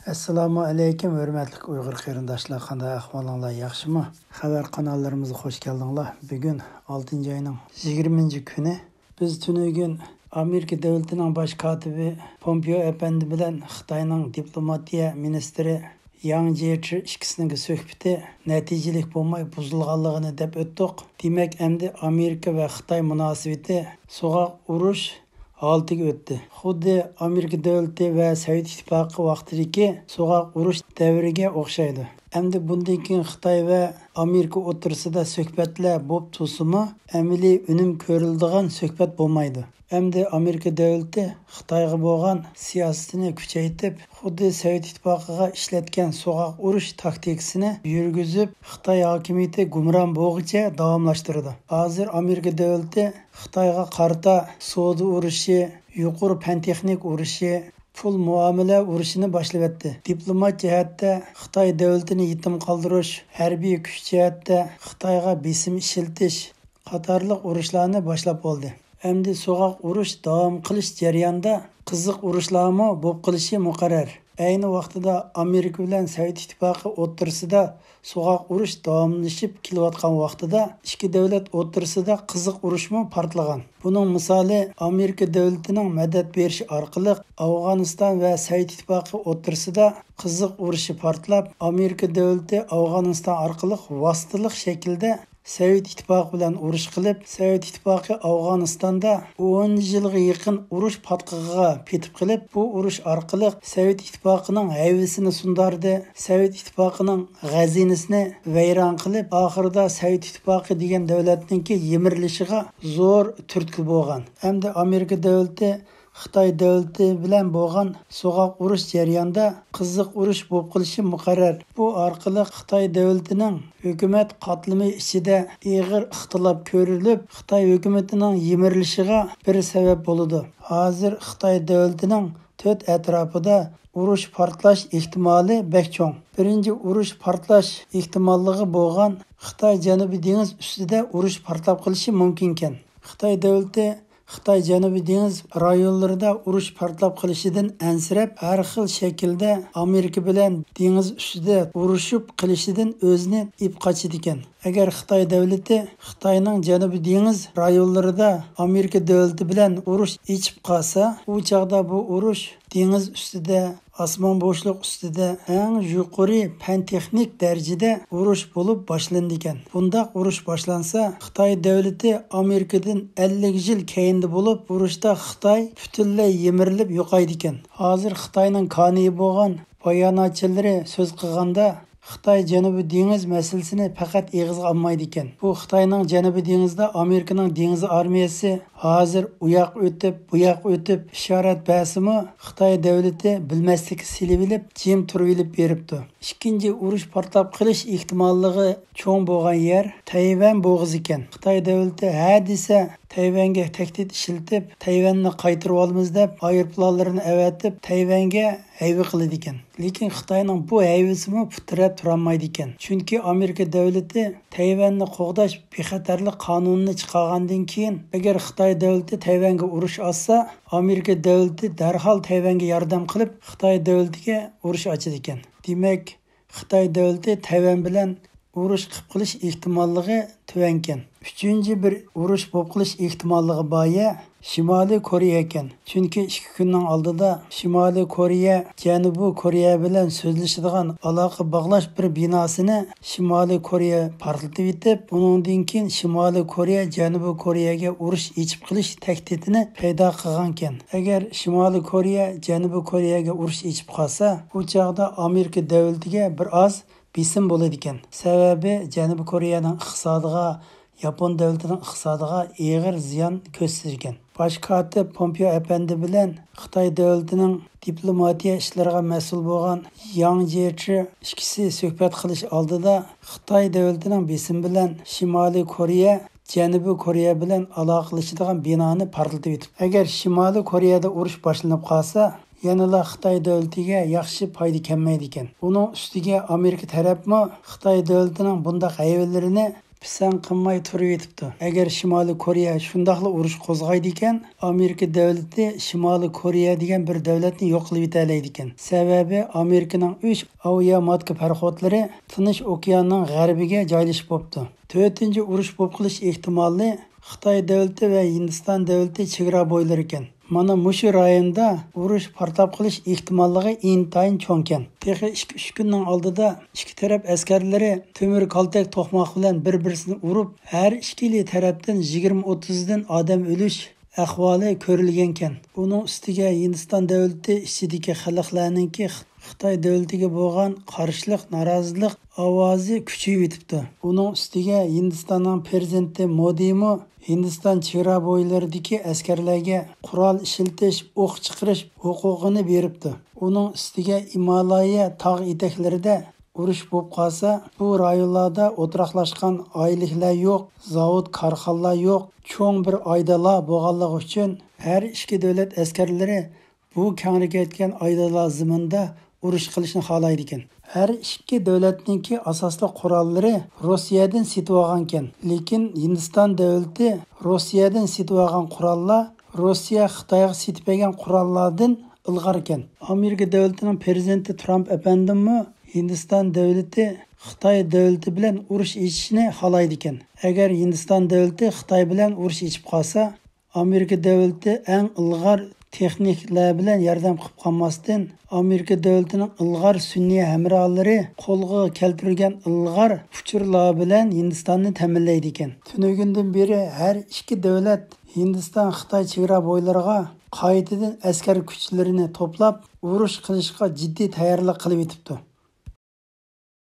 Assalomu alaykum, hurmatli Uyg'ur qarindoshlar, qanday ahvolinglar, yaxshimi? Xabar kanallarımıza hoş geldinglar. Bugun 6-oyning 20-kuni biz tunugun Amerika davlatining bosh kotibi Pompeo efendi bilan Xitoyning diplomatiya ministri Yang Jiechi ikkisining suhbati natijalik bo'lmay buzilganligini deb o'tdik. Demak, endi Amerika va Xitoy munosabati so'g'oq urush holatiga o'tdi. Xuddi Amerika davlati va Sovet ittifoqi vaqtidagi so'g'oq urush davriga o'xshaydi. Endi bundan keyin Xitoy va Amerika o'rtasida suhbatlar bo'lib tursa-mu, amaliy unum ko'riladigan suhbat bo'lmaydi. Endi Amerika davlati Xitoyga bo'lgan siyosatini kuchaytirib, xuddi Sovet ittifoqiga ishlatgan so'g'oq urush taktikasini yurgizib, Xitoy hokimiyati gumron bo'lguncha davomlashtirdi. Hozir Amerika davlati Xitoyga qarta savdo urushi, yuqori fan-texnik urushi, pul muomala urushini boshlab diplomat jihatda Xitoy davlatini yetim qoldirish, harbiy kuch jihatda Xitoyga besim ishiltish qatorliq urushlarni boshlab oldi. Endi so'g'oq urush davom qilish jarayonida qiziq urushlarmi bo'lib qilishi muqarrar. Ayni vaqtida Amerika bilan Sovet ittifoqi o'rtasida so'g'oq urush davomlashib kelayotgan vaqtida ikki davlat o'rtasida qiziq urushmi portlagan. Buning misoli Amerika davlatining madad berishi orqali Afg'oniston va Sovet ittifoqi o'rtasida qiziq urushi portlab, Amerika davlati Afg'oniston orqali vositalik shaklda Sovet ittifoqi bilan urush qilib, Sovet ittifoqi Afg'onistonda 10 yilga yaqin urush patqig'iga petib qilib, bu urush orqali Sovet ittifoqining hayvasini sundardi, Sovet ittifoqining g'azinasini vayron qilib, oxirida Sovet ittifoqi degan davlatninki yemirilishiga zo'r turtki bo'lgan. Endi Amerika davlati Xitoy davlati bilan bo'lgan so'g'oq urush jarayonida qiziq urush bo'lib qilishi muqarrar. Bu orqali Xitoy davlatining hukumat qatlami ichida og'ir ixtilof ko'rilib, Xitoy hukumatining yemirilishiga bir sabab bo'ladi. Hozir Xitoy davlatining to'rt atrofida urush portlash ehtimoli bek cho'ng. Birinchi urush portlash ehtimolligi bo'lgan Xitoy Janubiy dengiz ustida urush portlab qilishi mumkin ekan. Xitoy davlati Xitoy Janubiy dengiz rayonlarida urush portlab qilishidan ansirab, har xil shaklda Amerika bilan dengiz ustida urushib qilishidan o'zini ip qochidi ekan. Agar Xitoy davlati Xitoyning Janubiy dengiz rayonlarida Amerika davlati bilan urush ichib qolsa, u chaqda bu urush dengiz ustida, osmon bo'shliq ustida eng yuqori fan-texnik darajada urush bo'lib boshlandi ekan. Bundaq urush boshlansa, Xitoy davlati Amerikadan 50 yil keyinda bo'lib, urushda Xitoy butunlay yemirilib yo'qaydi ekan. Hozir Xitoyning qoni bo'lgan bayonotchilari so'z qilganda Xitoy Janubiy dengiz masalasini faqat eg'izga olmaydi ekan. Bu Xitoyning Janubiy dengizida Amerikaning dengiz armiyasi hozir u yoq o'tib, bu yoq o'tib ishorat bersimi, Xitoy davlati bilmaslik silib olib, jim turib olib beribdi. Ikkinchi urush portlab qilish ehtimolligi cho'ng bo'lgan yer Tayvan bo'g'izi ekan. Xitoy davlati ha desa Tayvanga tahdid ishiltib, Tayvanni qaytarib olamiz deb aeroplanlarini avatib, Tayvanga hayva qiladi ekan. Lekin Xitoyning bu hayvasimi putirab turolmaydi ekan. Chunki Amerika davlati Tayvanni qo'g'dash bexatarlik qonunini chiqargandan keyin, agar Xitoy davlati Tayvanga urush olsa, Amerika davlati darhol Tayvanga yordam qilib, Xitoy davlatiga urush ochadi ekan. Demak, Xitoy davlati Tayvan bilan urush qilib qilish ehtimolligi tuvan ekan. Uchinchi bir urush bo'lib qilish ehtimolligi boya Shimoliy Koreya ekan. Chunki 2 kunning oldida Shimoliy Koreya Janubiy Koreya bilan so'zlashadigan aloqa bog'lash bir binosini Shimoliy Koreya portlatib etib, bundan keyin Shimoliy Koreya Janubiy Koreyaga urush ichib qilish tahdidini paydo qilgan ekan. Agar Shimoliy Koreya Janubiy Koreyaga urush ichib qolsa, u chaqda Amerika davlatiga bir oz besim bo'ladi ekan. Sababi Janubiy Koreyaning iqtisodiga, Yapon davlatining iqtisodiga og'ir ziyon ko'rsatgan. Bosh kotib Pompeo efendi bilan Xitoy davlatining diplomatiya ishlariga mas'ul bo'lgan Yang Jiechi ikkisi suhbat qilish oldida Xitoy davlatining besim bilan Shimoliy Koreya Janubiy Koreya bilan aloqalashadigan binoni portlatib etdi. Agar Shimoliy Koreyada urush boshlanib qolsa, yanada Xitoy davlatiga yaxshi foyda kelmaydi ekan. Uning ustiga Amerika tarafmi Xitoy davlatining bundaq hayvonlarini pisand qilmay turib yetibdi. Agar Shimoliy Koreya shundaqla urush qo'zg'aydi ekan, Amerika davlati Shimoliy Koreya degan bir davlatni yo'q qilib yetalaydi ekan. Sababi Amerikaning 3 aviamotka parxodlari Tinch okeanining g'arbiga joylashib bo'libdi. 4-urush bo'lib qilish ehtimoli Xitoy davlati va Hindiston davlati chegara bo'ylari ekan. Mana mushu rayonda urush portlab qilish ehtimolligi intayin cho'ng ekan. Texi 2-3 kunning oldida ikki taraf askarlari temir kaltak to'qmoq bilan bir-birini urib, har ikkili tarafdan 20-30 dan odam o'lish ahvoli ko'rilgan ekan. Uning ustiga Hindiston davlati ichidagi xalqlarningki Xitoy davlatiga bo'lgan qarshilik, norozilik ovozi kuchayib yetibdi. Uning ustiga Hindistonning prezidenti Modimi Hindiston chegara bo'ylaridagi askarlarga qurol ishiltish, o'q chiqarish huquqini beribdi. Uning ustiga Himolaya tog' etaklarida urush bo'lib qolsa, bu rayonlarda o'tiraqlashgan oyliklar yo'q, zavod, korxonalar yo'q, cho'ng bir oydala bo'lganligi uchun har ikki davlat askarlari bu kengaygan oydala ziminda urush qilishni xohlaydi ekan. Har ikki davlatningki asosli qurollari Rossiyadan setib olgan ekan. Lekin Hindiston davlati Rossiyadan setib olgan qurollar Rossiya Xitoyga setib olgan qurollardan ilg'or ekan. Amerika davlatining prezidenti Trump apandimi Hindiston davlati Xitoy davlati bilan urush ichishni xohlaydi ekan. Agar Hindiston davlati Xitoy bilan urush ichib qolsa, Amerika davlati eng ilg'or texniklar bilan yordam qilib qolmasdan Amerika davlatining ilg'or sunniy hamrohlari qo'lga keltirgan ilg'or uchurlar bilan Hindistonni ta'minlaydi ekan. Tunugundan beri har ikki davlat Hindiston Xitoy chegara bo'ylariga qaytadan askar kuchlarini to'plab urush qilishga jiddiy tayyorlik qilib yetibdi.